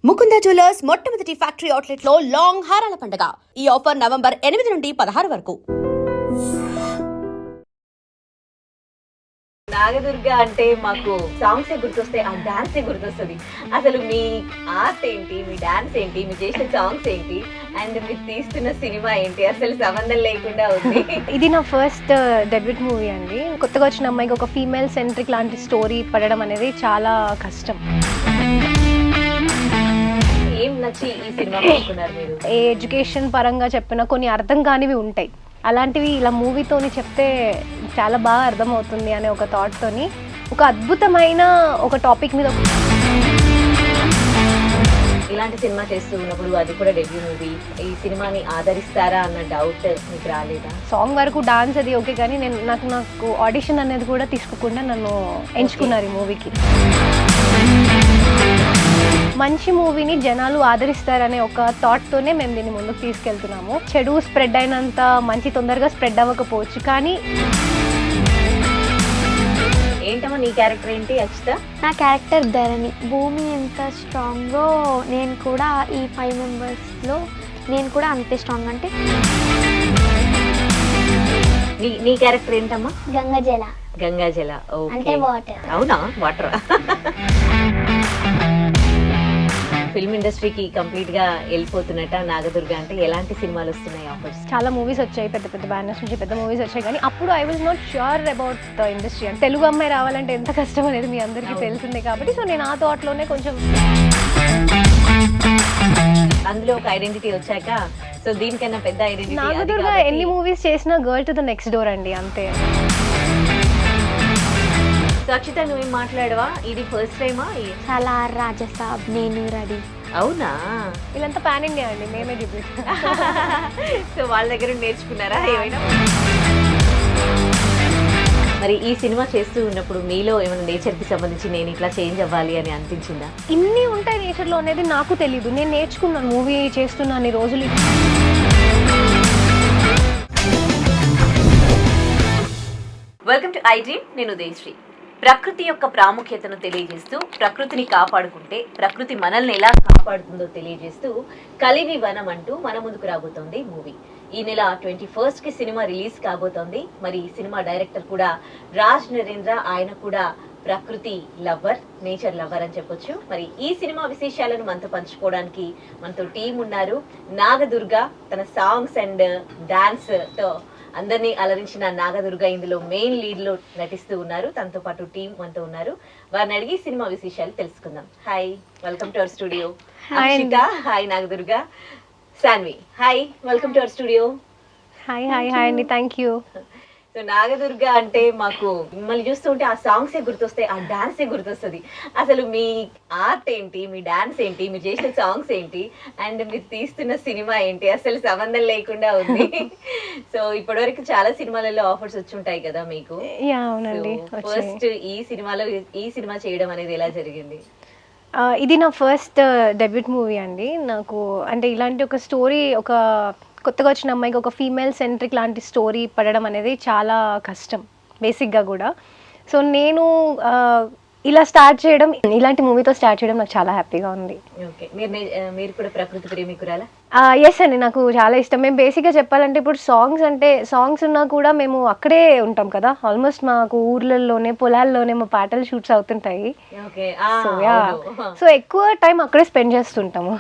Mukunda jewellers మొట్టమొదటి factory outlet లో long హారాల పండుగ. ఈ ఆఫర్ నవంబర్ 8 నుండి 16 వరకు. నాగదుర్గ అంటే మాకు సాంగ్స్ గుర్తొస్తాయి, ఆ డాన్స్ గుర్తొస్తుంది. అసలు మీ ఆర్ట్ ఏంటి, మీ డాన్స్ ఏంటి, మీరు చేసిన సాంగ్స్ ఏంటి, అండ్ మీరు తీస్తున్న సినిమా ఏంటి, అసలు సంబంధం లేకుండా ఉంది. ఇది నా ఫస్ట్ డెబ్యూట్ మూవీ అండి. కొత్తగా వచ్చిన అమ్మాయికి ఒక ఫీమేల్ సెంట్రిక్ లాంటి స్టోరీ పడడం అనేది చాలా కష్టం. ఏం నచ్చి ఈ సినిమా కొనుక్కున్నారు మీరు? ఏ ఎడ్యుకేషన్ పరంగా చెప్పిన కొన్ని అర్థం కానివి ఉంటాయి, అలాంటివి ఇలా మూవీతోని చెప్తే చాలా బాగా అర్థమవుతుంది అనే ఒక థాట్తోని ఒక అద్భుతమైన ఒక టాపిక్ మీద ఇలాంటి సినిమా చేస్తూ ఉన్నప్పుడు, అది కూడా డెబ్యూ మూవీ, ఈ సినిమాని ఆదరిస్తారా అన్న డౌట్ మీకు రాలేదా? సాంగ్ వరకు డాన్స్ అది ఓకే, కానీ నాకు ఆడిషన్ అనేది కూడా తీసుకోకుండా నన్ను ఎంచుకున్నారు ఈ మూవీకి. మంచి మూవీని జనాలు ఆదరిస్తారనే ఒక థాట్తోనే మేము దీన్ని ముందుకు తీసుకెళ్తున్నాము. చెడు స్ప్రెడ్ అయినంత మంచి తొందరగా స్ప్రెడ్ అవ్వకపోవచ్చు, కానీ ఏంటమ్మా నీ క్యారెక్టర్ ఏంటి అక్షిత? నా క్యారెక్టర్ ధరణి. భూమి ఎంత స్ట్రాంగో నేను కూడా ఈ 5 మెంబర్స్లో నేను కూడా అంతే స్ట్రాంగ్. అంటే నీ క్యారెక్టర్ ఏంటమ్మా? గంగజల. గంగాజల. అంటే వాటర్. అవునా, వాటర్. ఫిల్మ్ ఇండస్ట్రీకి కంప్లీట్ గా వెళ్ళిపోతున్నట్ట నాగదుర్గ అంటే. ఎలాంటి సినిమాలు వస్తున్నాయి ఆఫర్స్? చాలా మూవీస్ వచ్చాయి, పెద్ద పెద్ద బ్యానర్స్ నుంచి పెద్ద మూవీస్ వచ్చాయి, కానీ అప్పుడు I was not sure about the industry. అంటే తెలుగు అమ్మాయి రావాలంటే ఎంత కష్టం అనేది మీ అందరికీ తెలిసిందే కాబట్టి, సో నేను ఆ థాట్లోనే కొంచెం అందులో ఒక ఐడెంటిటీ వచ్చాక, సో దీనికన్నా పెద్ద ఐడెంటిటీ నాగదుర్గ ఎన్ని మూవీస్ చేసినా girl to the next door అండి, అంతే. అక్షిత నువ్వేం మాట్లాడవా? ఇది ఫస్ట్ టైమా? చాలా రాజసాబ్, నేను రెడీ. అవునా? వీళ్ళంతా పాన్ ఇండియా అండి, మేమే డెబ్యూట్. సో వాళ్ళ దగ్గర నేర్చుకున్నారా ఏమైనా? మరి ఈ సినిమా చేస్తూ ఉన్నప్పుడు మీలో ఏమైనా నేచర్కి సంబంధించి నేను ఇట్లా చేంజ్ అవ్వాలి అని అనిపించిందా? ఇన్ని ఉంటాయి నేచర్లో అనేది నాకు తెలీదు. నేను నేర్చుకున్నాను మూవీ చేస్తున్నాను ఈ రోజులు. Welcome to I dream. నేను ఉదయశ్రీ. ప్రకృతి యొక్క ప్రాముఖ్యతను తెలియజేస్తూ, ప్రకృతిని కాపాడుకుంటే ప్రకృతి మనల్ని ఎలా కాపాడుతుందో తెలియజేస్తూ కలివి వనం అంటూ మన ముందుకు రాబోతోంది మూవీ. ఈ నెల 21st సినిమా రిలీజ్ కాబోతోంది. మరి ఈ సినిమా డైరెక్టర్ కూడా రాజ్ నరేంద్ర. ఆయన కూడా ప్రకృతి లవర్, నేచర్ లవర్ అని చెప్పొచ్చు. మరి ఈ సినిమా విశేషాలను మనతో పంచుకోవడానికి మనతో టీం ఉన్నారు. నాగదుర్గ తన సాంగ్స్ అండ్ డాన్స్ తో అందరినీ అలరించిన నాగదుర్గ ఇందులో మెయిన్ లీడ్ లో నటిస్తూ ఉన్నారు. తనతో పాటు టీం మనతో ఉన్నారు. వారిని అడిగి సినిమా విశేషాలు తెలుసుకుందాం. Hi, welcome to our studio. Akshitha hi, Nagadurga. Sanvi hi, welcome to our studio. Hi hi hi అండి, థ్యాంక్ యూ. సో నాగదుర్గ అంటే మాకు మిమ్మల్ని చూస్తుంటే ఆ సాంగ్సే గుర్తొస్తాయి, ఆ డాన్సే గుర్తొస్తుంది. అసలు మీ ఆర్ట్ ఏంటి, మీ డాన్స్ ఏంటి, మీరు చేసిన సాంగ్స్ ఏంటి, అండ్ మీరు తీస్తున్న సినిమా ఏంటి, అసలు సంబంధం లేకుండా ఉంది. సో ఇప్పటివరకు చాలా సినిమాలలో ఆఫర్స్ వచ్చి ఉంటాయి కదా మీకు. ఫస్ట్ ఈ సినిమా చేయడం అనేది ఎలా జరిగింది? ఇది నా ఫస్ట్ డెబ్యూట్ మూవీ అండి. నాకు అంటే ఇలాంటి ఒక స్టోరీ, ఒక కొత్తగా వచ్చిన అమ్మాయికి ఒక ఫీమేల్ సెంట్రిక్ లాంటి స్టోరీ పడడం అనేది చాలా కష్టం బేసిక్గా కూడా. సో నేను ఇలా స్టార్ట్ చేయడం, ఇలాంటి మూవీతో స్టార్ట్ చేయడం నాకు చాలా హ్యాపీగా ఉంది. ఓకే, మీరు కూడా ప్రకృతి ప్రేమికురాలా? ఎస్ అండి, నాకు చాలా ఇష్టం. మేము బేసిక్గా చెప్పాలంటే ఇప్పుడు సాంగ్స్ ఉన్నా కూడా మేము అక్కడే ఉంటాం కదా, ఆల్మోస్ట్ మాకు ఊర్లలోనే పొలాల్లోనే మా పాటలు షూట్స్ అవుతుంటాయి. సో ఎక్కువ టైం అక్కడే స్పెండ్ చేస్తుంటాము.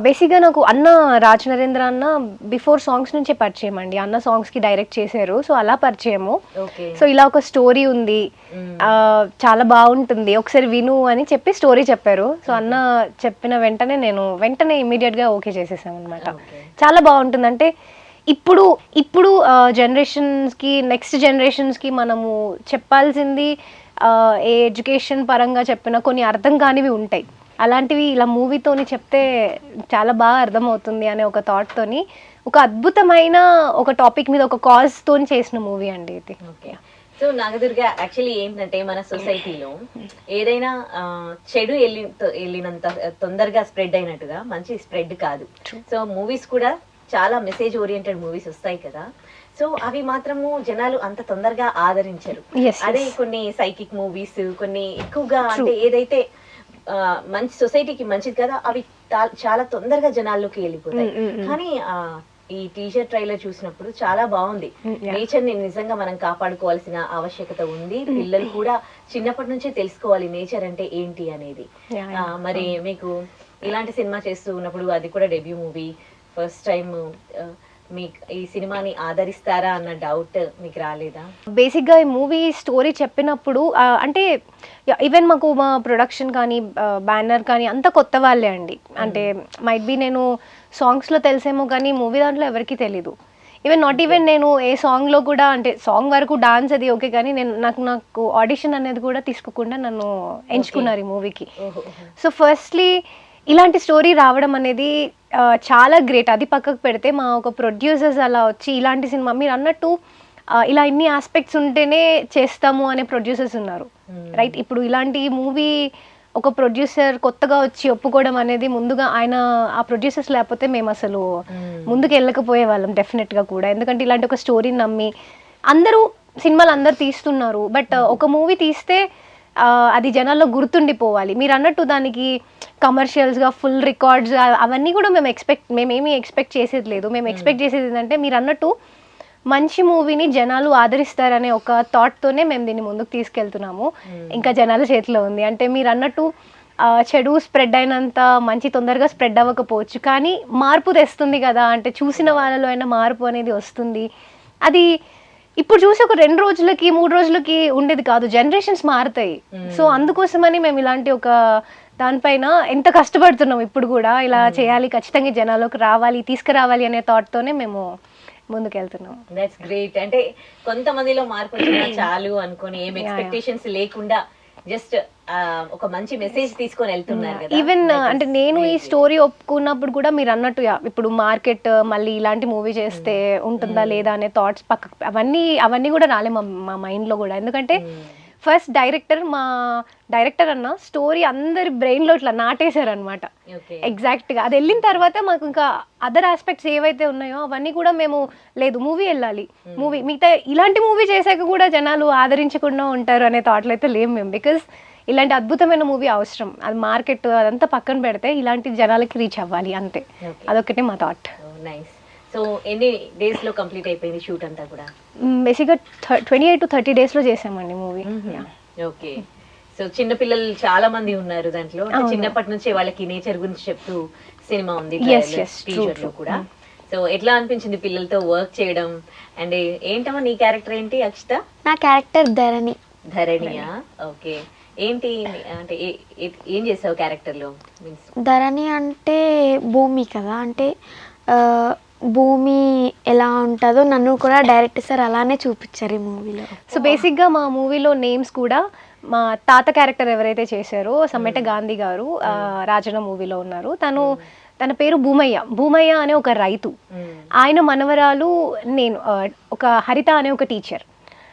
బేసిక్గా నాకు అన్న రాజ్ నరేంద్ర అన్న బిఫోర్ సాంగ్స్ నుంచే పరిచయం అండి. అన్న సాంగ్స్ కి డైరెక్ట్ చేశారు, సో అలా పరిచయము. సో ఇలా ఒక స్టోరీ ఉంది, చాలా బాగుంటుంది, ఒకసారి విను అని చెప్పి స్టోరీ చెప్పారు. సో అన్న చెప్పిన వెంటనే ఇమీడియట్ గా ఓకే చేసేసాం అనమాట. చాలా బాగుంటుంది. అంటే ఇప్పుడు జనరేషన్స్ కి, నెక్స్ట్ జనరేషన్స్ కి మనము చెప్పాల్సింది ఏ ఎడ్యుకేషన్ పరంగా చెప్పిన కొన్ని అర్థం కానివి ఉంటాయి, అలాంటివి ఇలా మూవీతోని చెప్తే చాలా బాగా అర్థమవుతుంది అనే ఒక థాట్తోని ఒక అద్భుతమైన ఒక టాపిక్ మీద ఒక కాజ్ తోని చేసిన మూవీ అండి ఇది. సో నాగదుర్గ యాక్చువల్లీ ఏంటంటే మన సొసైటీలో ఏదైనా చెడు వెళ్ళినంత తొందరగా స్ప్రెడ్ అయినట్టుగా మంచి స్ప్రెడ్ కాదు. సో మూవీస్ కూడా చాలా మెసేజ్ ఓరియంటెడ్ మూవీస్ వస్తాయి కదా. సో అవి మాత్రము జనాలు అంత తొందరగా ఆదరించరు. Yes, అదే yes. కొన్ని సైకిక్ మూవీస్, కొన్ని ఎక్కువగా అంటే ఏదైతే మంచి సొసైటీకి మంచిది కదా అవి చాలా తొందరగా జనాల్లోకి వెళ్ళిపోతాయి. కానీ ఈ టీజర్ ట్రైలర్ చూసినప్పుడు చాలా బాగుంది. నేచర్ ని నిజంగా మనం కాపాడుకోవాల్సిన ఆవశ్యకత ఉంది. పిల్లలు కూడా చిన్నప్పటి నుంచే తెలుసుకోవాలి నేచర్ అంటే ఏంటి అనేది. మరి మీకు ఇలాంటి సినిమా చేస్తూ ఉన్నప్పుడు, అది కూడా డెబ్యూ మూవీ, ఫస్ట్ టైం, మీకు ఈ సినిమాని ఆదరిస్తారా అన్న డౌట్ మీకు రాలేదా? బేసిక్గా ఈ మూవీ స్టోరీ చెప్పినప్పుడు అంటే ఈవెన్ మాకు మా ప్రొడక్షన్ కానీ బ్యానర్ కానీ అంతా కొత్త వాళ్ళే అండి. అంటే మైట్ బి నేను సాంగ్స్లో తెలిసేమో కానీ మూవీ దాంట్లో ఎవరికీ తెలీదు. ఈవెన్ నాట్ ఈవెన్ నేను ఏ సాంగ్లో కూడా, అంటే సాంగ్ వరకు డాన్స్ అది ఓకే, కానీ నేను నాకు ఆడిషన్ అనేది కూడా తీసుకోకుండా నన్ను ఎంచుకున్నారు ఈ మూవీకి. సో ఫస్ట్లీ ఇలాంటి స్టోరీ రావడం అనేది చాలా గ్రేట్. అది పక్కకు పెడితే మా ఒక ప్రొడ్యూసర్స్ అలా వచ్చి ఇలాంటి సినిమా మీరు అన్నట్టు ఇలా ఇన్ని ఆస్పెక్ట్స్ ఉంటేనే చేస్తాము అనే ప్రొడ్యూసర్స్ ఉన్నారు, రైట్? ఇప్పుడు ఇలాంటి మూవీ ఒక ప్రొడ్యూసర్ కొత్తగా వచ్చి ఒప్పుకోవడం అనేది, ముందుగా ఆయన ఆ ప్రొడ్యూసర్స్ లేకపోతే మేము అసలు ముందుకు వెళ్ళకపోయే వాళ్ళం డెఫినెట్గా కూడా. ఎందుకంటే ఇలాంటి ఒక స్టోరీని నమ్మి అందరూ సినిమాలు అందరు తీస్తున్నారు, బట్ ఒక మూవీ తీస్తే అది జనాల్లో గుర్తుండిపోవాలి. మీరు అన్నట్టు దానికి కమర్షియల్స్గా ఫుల్ రికార్డ్స్ అవన్నీ కూడా మేమేమీ ఎక్స్పెక్ట్ చేసేది లేదు. మేము ఎక్స్పెక్ట్ చేసేది ఏంటంటే మీరు అన్నట్టు మంచి మూవీని జనాలు ఆదరిస్తారనే ఒక థాట్తోనే మేము దీన్ని ముందుకు తీసుకెళ్తున్నాము. ఇంకా జనాల చేతిలో ఉంది. అంటే మీరు అన్నట్టు చెడు స్ప్రెడ్ అయినంత మంచి తొందరగా స్ప్రెడ్ అవ్వకపోవచ్చు, కానీ మార్పు తెస్తుంది కదా. అంటే చూసిన వాళ్ళలో అయినా మార్పు అనేది వస్తుంది. అది ఇప్పుడు చూసి ఒక 2 రోజులకి 3 రోజులకి ఉండేది కాదు, జనరేషన్స్ మారుతాయి. సో అందుకోసమని మేము ఇలాంటి ఒక దానిపైన ఎంత కష్టపడుతున్నాం. ఇప్పుడు కూడా ఇలా చేయాలి, ఖచ్చితంగా జనాల్లోకి రావాలి, తీసుకురావాలి అనే థాట్తోనే మేము ముందుకెళ్తున్నాం. That's great. అంటే కొంతమందిలో మార్పు వచ్చినా చాలు అనుకొని ఏం ఎక్స్పెక్టేషన్స్ లేకుండా జస్ట్ ఒక మంచి మెసేజ్ తీసుకొని వెళ్తున్నారు కదా. ఈవెన్ అంటే నేను ఈ స్టోరీ ఒప్పుకున్నప్పుడు కూడా మీరు అన్నట్టు ఇప్పుడు మార్కెట్ మళ్ళీ ఇలాంటి మూవీ చేస్తే ఉంటుందా లేదా అనే థాట్స్ పక్కకు అవన్నీ కూడా రాలే మా మైండ్లో కూడా. ఎందుకంటే ఫస్ట్ మా డైరెక్టర్ అన్న స్టోరీ అందరి బ్రెయిన్లో ఇట్లా నాటేశారనమాట ఎగ్జాక్ట్గా. అది వెళ్ళిన తర్వాత మాకు ఇంకా అదర్ ఆస్పెక్ట్స్ ఏవైతే ఉన్నాయో అవన్నీ కూడా మేము లేదు మూవీ వెళ్ళాలి, మిగతా ఇలాంటి మూవీ చేశాక కూడా జనాలు ఆదరించకుండా ఉంటారు అనే థాట్లో అయితే లేము మేము. బికాజ్ ఇలాంటి అద్భుతమైన మూవీ అవసరం. అది మార్కెట్ అదంతా పక్కన పెడితే ఇలాంటి జనాలకి రీచ్ అవ్వాలి, అంతే. అదొకటే మా థాట్. సో ఎన్ని డేస్ లో కంప్లీట్ అయిపోయింది షూట్ అంతా కూడా? బేసిక్గా 28 to 30 days లో చేసామండి మూవీ. ఓకే. సో చిన్న పిల్లలు చాలా మంది ఉన్నారు దాంట్లో. చిన్నప్పటి నుంచి వాళ్ళకి నేచర్ గురించి చెప్తూ సినిమా ఉంది టీజర్ లో కూడా. సో ఎట్లా అనిపించింది పిల్లలతో వర్క్ చేయడం? అండ్ ఏంటమ్మా నీ క్యారెక్టర్ ఏంటి అక్షిత? నా క్యారెక్టర్ ధరణి. ధరణియా? ఓకే. ఏంటి అంటే ఏం చేసావు క్యారెక్టర్ లో? ధరణి అంటే భూమి కదా, అంటే భూమి ఎలా ఉంటుందో నన్ను కూడా డైరెక్టర్ సార్ అలానే చూపించారు ఈ మూవీలో. సో బేసిక్గా మా మూవీలో నేమ్స్ కూడా మా తాత క్యారెక్టర్ ఎవరైతే చేశారో సమ్మెట గాంధీ గారు రాజన మూవీలో ఉన్నారు. తన పేరు భూమయ్య అనే ఒక రైతు. ఆయన మనవరాలు నేను, ఒక హరిత అనే ఒక టీచర్.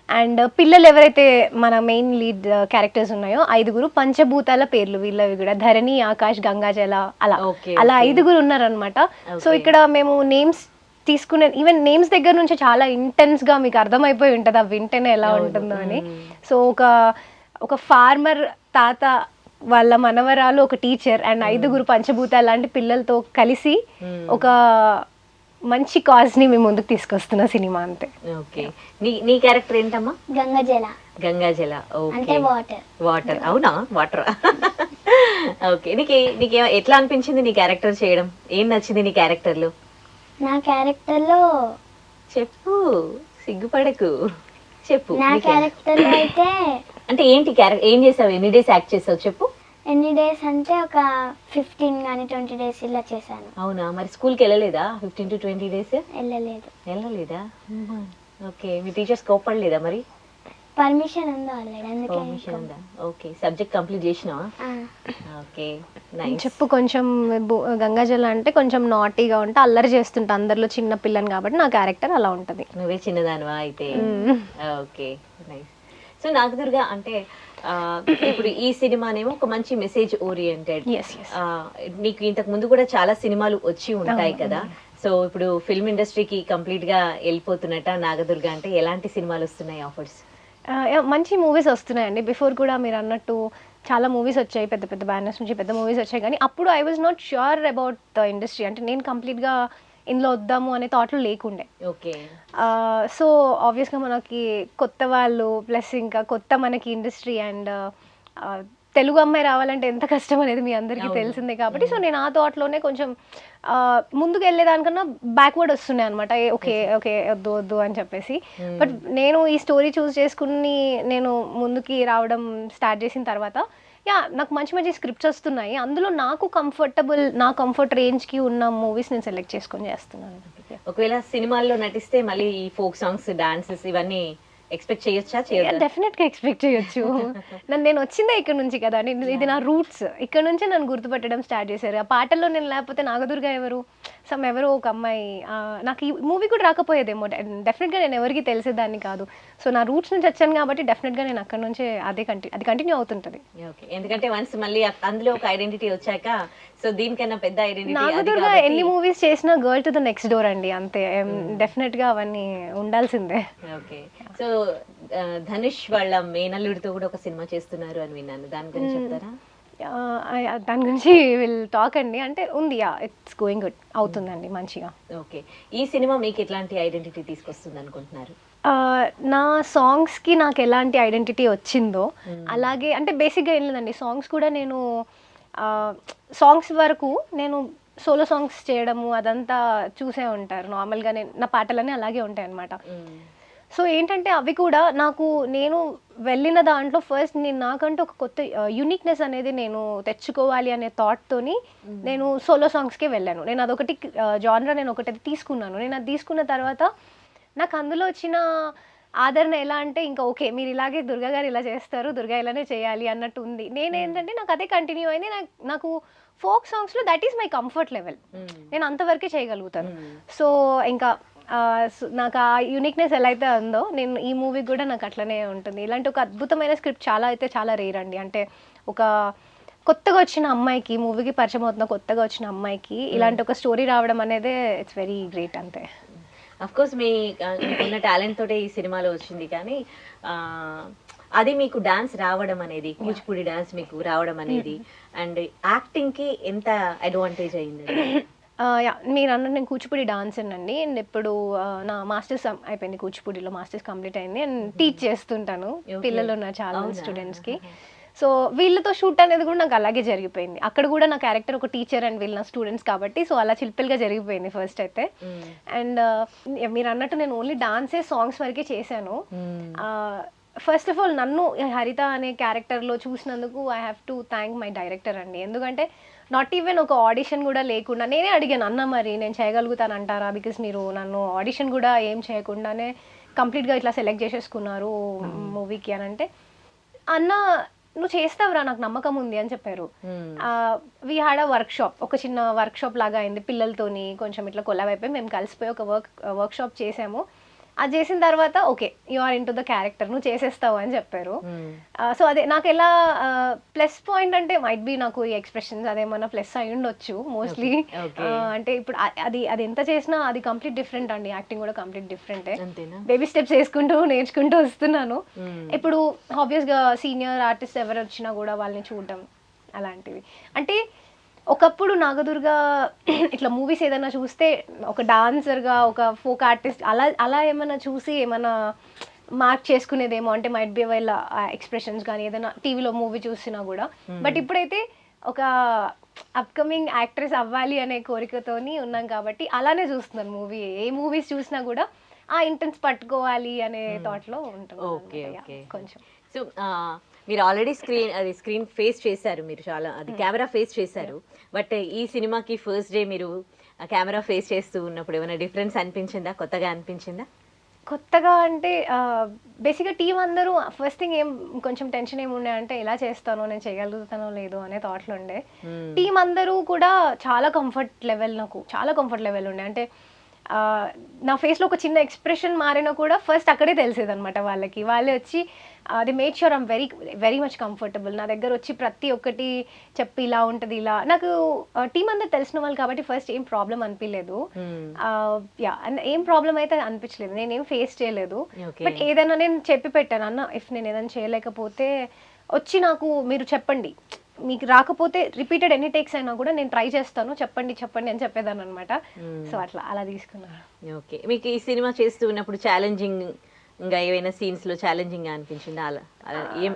అండ్ పిల్లలు ఎవరైతే మన మెయిన్ లీడ్ క్యారెక్టర్స్ ఉన్నాయో 5 పంచభూతాల పేర్లు వీళ్ళవి కూడా. ధరణి, ఆకాష్, గంగాజల, అలా 5 ఉన్నారనమాట. సో ఇక్కడ మేము నేమ్స్ తీసుకునే, ఈవెన్ నేమ్స్ దగ్గర నుంచి చాలా ఇంటెన్స్ గా మీకు అర్థమైపోయి ఉంటుంది అవి వింటేనే ఎలా ఉంటుందో అని. సో ఒక ఫార్మర్ తాత వాళ్ళ మనవరాలు ఒక టీచర్ అండ్ 5 పంచభూతాలు లాంటి పిల్లలతో కలిసి ఒక మంచి కాజ్ ని మేము ముందుకు తీసుకొస్తున్న సినిమా, అంతే. ఓకే. నీ క్యారెక్టర్ ఏంటమ్మా? గంగాజల. ఓకే. వాటర్. అవునా? వాటర్. ఓకే. నీకు ఎట్లా అనిపించింది నీ క్యారెక్టర్ చేయడం? ఏం నచ్చింది నీ క్యారెక్టర్ లో? నా క్యారెక్టర్ లో చెప్పు, సిగ్గుపడకు, చెప్పు. నా క్యారెక్టర్ లో అయితే అంటే ఏంటి క్యారెక్టర్, ఏం చేసావు, ఎన్ని డేస్ యాక్ట్ చేసావు చెప్పు? ఎన్ని డేస్ అంటే ఒక 15 కానీ 20 days ఇలా చేశాను. అవునా? మరి స్కూల్కి వెళ్ళలేదా 15 to 20 days? వెళ్ళలేదా? ఓకే. మీ టీచర్స్ కోప్పడలేదా మరి? పర్మిషన్ ఉందా ఆల్రెడీ, అందుకే. పర్మిషన్ ఉందా? ఓకే. సబ్జెక్ట్ కంప్లీట్ చేసినావా? ఓకే. చెప్పు. కొంచెం గంగాజల అంటే కొంచెం నాటీగా ఉంటే అల్లరి చేస్తుంటా అందరిలో చిన్న పిల్లని, కాబట్టి నా క్యారెక్టర్ అలా ఉంటది. నువ్వే చిన్నదానివా అయితే? ఓకే. నైస్. సో నాగదుర్గా అంటే ఇప్పుడు ఈ సినిమానేమో ఒక మంచి మెసేజ్ ఓరియంటెడ్. నీకు ఇంతకు ముందు కూడా చాలా సినిమాలు వచ్చి ఉంటాయి కదా. సో ఇప్పుడు ఫిల్మ్ ఇండస్ట్రీకి కంప్లీట్ గా వెళ్ళిపోతున్నట్ట నాగదుర్గ అంటే ఎలాంటి సినిమాలు వస్తున్నాయి ఆఫర్స్? మంచి మూవీస్ వస్తున్నాయండి. బిఫోర్ కూడా మీరు అన్నట్టు చాలా మూవీస్ వచ్చాయి, పెద్ద పెద్ద బ్యానర్స్ నుంచి పెద్ద మూవీస్ వచ్చాయి. కానీ అప్పుడు I was not sure about the industry. అంటే నేను కంప్లీట్గా ఇందులో వద్దాము అనే థాట్లో లేకుండే. ఓకే. సో ఆబ్వియస్గా మనకి కొత్త వాళ్ళు ప్లస్ ఇంకా కొత్త మనకి ఇండస్ట్రీ అండ్ తెలుగు అమ్మాయి రావాలంటే ఎంత కష్టం అనేది మీ అందరికీ తెలిసిందే. కాబట్టి సో నేను ఆ థాట్లోనే కొంచెం ముందుకు వెళ్ళేదానికన్నా బ్యాక్వర్డ్ వస్తున్నాయి అనమాట. ఓకే ఓకే వద్దు వద్దు అని చెప్పేసి. బట్ నేను ఈ స్టోరీ చూస్ చేసుకుని నేను ముందుకి రావడం స్టార్ట్ చేసిన తర్వాత నాకు మంచి మంచి స్క్రిప్ట్స్ వస్తున్నాయి. అందులో నాకు కంఫర్టబుల్, నా కంఫర్ట్ రేంజ్కి ఉన్న మూవీస్ నేను సెలెక్ట్ చేసుకొని చేస్తున్నాను. ఒకవేళ సినిమాల్లో నటిస్తే మళ్ళీ ఈ ఫోక్ సాంగ్స్, డాన్సెస్ ఇవన్నీ ఎక్స్పెక్ట్ చేయొచ్చా? డెఫినెట్గా ఎక్స్పెక్ట్ చేయొచ్చు. నేను వచ్చిందే ఇక్కడ నుంచి కదా, ఇది నా రూట్స్. ఇక్కడ నుంచే నన్ను గుర్తుపెట్టడం స్టార్ట్ చేశారు. ఆ పాటల్లో నేను లేకపోతే నాగదుర్గ ఎవరు, ఎవరో ఒక అమ్మాయి, నాకు ఈ మూవీ కూడా రాకపోయేదేమో. డెఫినెట్గా నేను ఎవరికి తెలిసేదాన్ని కాదు. సో నా రూట్స్ నుంచి వచ్చాను కాబట్టి డెఫినెట్గా నేను అక్కడ నుంచే అది కంటిన్యూ అవుతుంటుంది. ఓకే. ఎందుకంటే వన్స్ మళ్ళీ అందులో ఒక ఐడెంటిటీ వచ్చాక సో దీనికన్నా పెద్ద ఐడెంటిటీ. నాగదుర్గ ఎన్ని మూవీస్ చేసినా girl to the next door అండి, అంతే. డెఫినెట్గా అవన్నీ ఉండాల్సిందే. ఓకే. సో ధనుష్ వాళ్ళ మేనల్లుడితో కూడా ఒక సినిమా చేస్తున్నారు అని విన్నాను, దాని గురించి చెప్తారా? దాని గురించి విల్ టాక్ అండి. అంటే ఉంది, ఇట్స్ గోయింగ్ గుడ్, అవుతుందండి మంచిగా. ఓకే. ఈ సినిమా మీకు ఎట్లాంటి ఐడెంటిటీ తీసుకొస్తుంది అనుకుంటున్నారు? నా సాంగ్స్కి నాకు ఎలాంటి ఐడెంటిటీ వచ్చిందో అలాగే, అంటే బేసిక్గా ఏం లేదండి, సాంగ్స్ కూడా నేను సాంగ్స్ వరకు నేను సోలో సాంగ్స్ చేయడము అదంతా చూసే ఉంటారు నార్మల్గా. నా పాటలన్నీ అలాగే ఉంటాయి అన్నమాట. సో ఏంటంటే అవి కూడా నాకు, నేను వెళ్ళిన దాంట్లో ఫస్ట్ నేను నాకంటూ ఒక కొత్త యూనిక్నెస్ అనేది నేను తెచ్చుకోవాలి అనే థాట్తోని నేను సోలో సాంగ్స్కే వెళ్ళాను. నేను అదొకటి జానరా నేను ఒకటి తీసుకున్నాను. నేను అది తీసుకున్న తర్వాత నాకు అందులో వచ్చిన ఆదరణ ఎలా అంటే, ఇంకా ఓకే మీరు ఇలాగే దుర్గా గారు ఇలా చేస్తారు, దుర్గా ఇలానే చేయాలి అన్నట్టు ఉంది. నేనేంటంటే నాకు అదే కంటిన్యూ అయింది. నాకు ఫోక్ సాంగ్స్లో that is my comfort level, నేను అంతవరకే చేయగలుగుతాను. సో ఇంకా నాకు ఆ యూనిక్నెస్ ఎలా అయితే ఉందో, నేను ఈ మూవీ కూడా నాకు అట్లనే ఉంటుంది. ఇలాంటి ఒక అద్భుతమైన స్క్రిప్ట్ చాలా రేర్ అండి. అంటే ఒక కొత్తగా వచ్చిన అమ్మాయికి, మూవీకి పరిచయం అవుతున్న కొత్తగా వచ్చిన అమ్మాయికి ఇలాంటి ఒక స్టోరీ రావడం అనేది ఇట్స్ వెరీ గ్రేట్, అంతే. అఫ్ కోర్స్ మీకున్న టాలెంట్ తోటే ఈ సినిమాలో వచ్చింది, కానీ అది మీకు డాన్స్ రావడం అనేది, కూచిపూడి డాన్స్ మీకు రావడం అనేది అండ్ యాక్టింగ్ కి ఎంత అడ్వాంటేజ్ అయింది? మీరు అన్న నేను కూచిపూడి డాన్సర్ అండి. అండ్ ఇప్పుడు నా మాస్టర్స్ అయిపోయింది, కూచిపూడిలో మాస్టర్స్ కంప్లీట్ అయింది. అండ్ టీచ్ చేస్తుంటాను, పిల్లలు ఉన్నారు చాలా స్టూడెంట్స్కి. సో వీళ్ళతో షూట్ అనేది కూడా నాకు అలాగే జరిగిపోయింది. అక్కడ కూడా నా క్యారెక్టర్ ఒక టీచర్ అండ్ వీళ్ళు నా స్టూడెంట్స్ కాబట్టి సో అలా చిల్పిల్గా జరిగిపోయింది ఫస్ట్ అయితే. అండ్ మీరు అన్నట్టు నేను ఓన్లీ డాన్సే, సాంగ్స్ వరకే చేశాను. ఫస్ట్ ఆఫ్ ఆల్ నన్ను హరిత అనే క్యారెక్టర్లో చూసినందుకు I have to thank my director అండి. ఎందుకంటే నాట్ ఈవెన్ ఒక ఆడిషన్ కూడా లేకుండా నేనే అడిగాను, అన్న మరి నేను చేయగలుగుతాను అంటారా, బికాస్ మీరు నన్ను ఆడిషన్ కూడా ఏం చేయకుండానే కంప్లీట్గా ఇట్లా సెలెక్ట్ చేసేసుకున్నారు మూవీకి అని అంటే, అన్న నువ్వు చేస్తావురా, నాకు నమ్మకం ఉంది అని చెప్పారు. వీ హ్యాడ్ అ వర్క్షాప్, ఒక చిన్న వర్క్షాప్ లాగా అయింది పిల్లలతోని, కొంచెం ఇట్లా కొలాబ్ అయిపోయి మేము కలిసిపోయి ఒక వర్క్షాప్ చేసాము. అది చేసిన తర్వాత okay you are into the character, నువ్వు చేసేస్తావు అని చెప్పారు. సో అదే నాకు ఎలా ప్లస్ పాయింట్ అంటే, మైట్ బి నాకు ఈ ఎక్స్ప్రెషన్స్ అదేమన్నా ప్లస్ అయి ఉండొచ్చు మోస్ట్లీ. అంటే ఇప్పుడు అది ఎంత చేసినా అది కంప్లీట్ డిఫరెంట్ అండి, యాక్టింగ్ కూడా కంప్లీట్ డిఫరెంటే. బేబీ స్టెప్స్ వేసుకుంటూ నేర్చుకుంటూ వస్తున్నాను. ఇప్పుడు ఆబ్వియస్గా సీనియర్ ఆర్టిస్ట్ ఎవరు వచ్చినా కూడా వాళ్ళని చూడటం అలాంటివి. అంటే ఒకప్పుడు నాగదుర్గ ఇట్లా మూవీస్ ఏదైనా చూస్తే ఒక డాన్సర్గా, ఒక ఫోక్ ఆర్టిస్ట్ అలా ఏమైనా చూసి ఏమైనా మార్క్ చేసుకునేదేమో, అంటే మైట్ బి వాళ్ళ ఎక్స్ప్రెషన్స్ కానీ ఏదైనా టీవీలో మూవీ చూసినా కూడా. బట్ ఇప్పుడైతే ఒక అప్కమింగ్ యాక్ట్రెస్ అవ్వాలి అనే కోరికతోని ఉన్నాం కాబట్టి అలానే చూస్తున్నాను మూవీ. ఏ మూవీస్ చూసినా కూడా ఆ ఇంటెన్స్ పట్టుకోవాలి అనే థాట్లో ఉంటుంది కొంచెం. సో మీరు ఆల్రెడీ స్క్రీన్ ఫేస్ చేశారు, మీరు చాలా అది కెమెరా ఫేస్ చేశారు. బట్ ఈ సినిమాకి ఫస్ట్ డే మీరు కెమెరా ఫేస్ చేస్తూ ఉన్నప్పుడు ఏమైనా డిఫరెన్స్ అనిపించిందా, కొత్తగా అనిపించిందా? కొత్తగా అంటే బేసిక్గా టీం అందరూ ఫస్ట్ థింగ్ కొంచెం టెన్షన్ ఏముండే అంటే ఎలా చేస్తానో, నేను చేయగలుగుతానో లేదో అనే థాట్లో ఉండే. టీం అందరూ కూడా చాలా కంఫర్ట్ లెవెల్ ఉండే. అంటే నా ఫేస్లో ఒక చిన్న ఎక్స్ప్రెషన్ మారినా కూడా ఫస్ట్ అక్కడే తెలిసేది అనమాట వాళ్ళకి. వాళ్ళే వచ్చి అది make sure I'm very very much comfortable. నా దగ్గర వచ్చి ప్రతి ఒక్కటి చెప్పి ఇలా ఉంటుంది ఇలా. నాకు టీం అందరు తెలిసిన వాళ్ళు కాబట్టి ఫస్ట్ ఏం ప్రాబ్లం అనిపించలేదు. యా, ఏం ప్రాబ్లం అయితే అనిపించలేదు, నేనేం ఫేస్ చేయలేదు. బట్ ఏదైనా నేను చెప్పి పెట్టాను, అన్న ఇఫ్ నేను ఏదైనా చేయలేకపోతే వచ్చి నాకు మీరు చెప్పండి, మీకు రాకపోతే రిపీటెడ్ ఎన్ని టేక్స్ అయినా కూడా నేను ట్రై చేస్తాను, చెప్పండి చెప్పండి అని చెప్పేదాన్ని అనమాట. సో అలా తీసుకున్నాను. ఓకే, మీకు ఈ సినిమా చేస్తూ ఉన్నప్పుడు ఛాలెంజింగ్ ఇంకా ఏవైనా సీన్స్ లో ఛాలెంజింగ్ గా అనిపించిందా?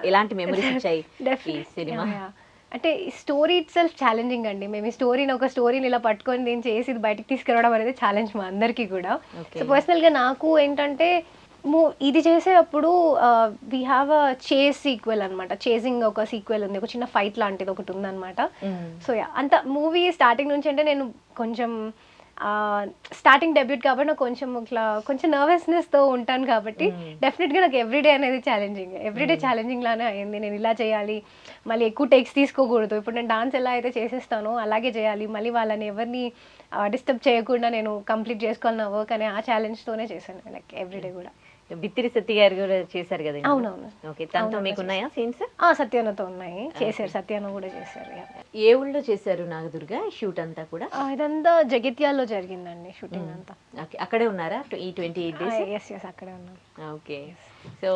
ఎలాంటి మెమరీస్ వచ్చాయి ఈ సినిమా? అంటే ఈ స్టోరీ ఇట్ సెల్ఫ్ ఛాలెంజింగ్ అండి. మేము ఈ స్టోరీని ఇలా పట్టుకొని నేను చేసి ఇది బయటికి తీసుకురావడం అనేది ఛాలెంజ్ మా అందరికీ కూడా. సో పర్సనల్గా నాకు ఏంటంటే ఇది చేసేటప్పుడు we have a chase sequel అనమాట. చేజింగ్ ఒక సీక్వెల్ ఉంది, ఒక చిన్న ఫైట్ లాంటిది ఒకటి ఉందన్నమాట. సో అంత మూవీ స్టార్టింగ్ నుంచి అంటే నేను కొంచెం స్టార్టింగ్ డెబ్యూట్ కాబట్టి నాకు కొంచెం నర్వస్నెస్తో ఉంటాను కాబట్టి డెఫినెట్గా నాకు ఎవ్రీడే అనేది ఎవ్రీడే ఛాలెంజింగ్ లానే అయింది. నేను ఇలా చేయాలి, మళ్ళీ ఎక్కువ టేక్స్ తీసుకోకూడదు. ఇప్పుడు నేను డాన్స్ ఎలా అయితే చేసేస్తానో అలాగే చేయాలి, మళ్ళీ వాళ్ళని ఎవరిని డిస్టర్బ్ చేయకుండా నేను కంప్లీట్ చేసుకోవాలి నా వర్క్ అనే ఆ ఛాలెంజ్తోనే చేశాను లైక్ ఎవ్రీడే కూడా. బిత్తిరి సత్య గారు కూడా చేశారు కదా? అవునవును. ఓకే, తనతో మీకు ఉన్నాయా సీన్స్? సత్యానతో ఉన్నాయి, చేశారు. సత్యాన కూడా చేశారు. ఏ ఊళ్ళో చేశారు నాగదుర్గ షూట్ అంతా కూడా? ఇదంతా జగిత్యాల్లో జరిగిందండి షూటింగ్ అంతా. ఓకే, అక్కడే ఉన్నారా ఈ 28 days? ఎస్ అక్కడే ఉన్నాం. ఓకే, సో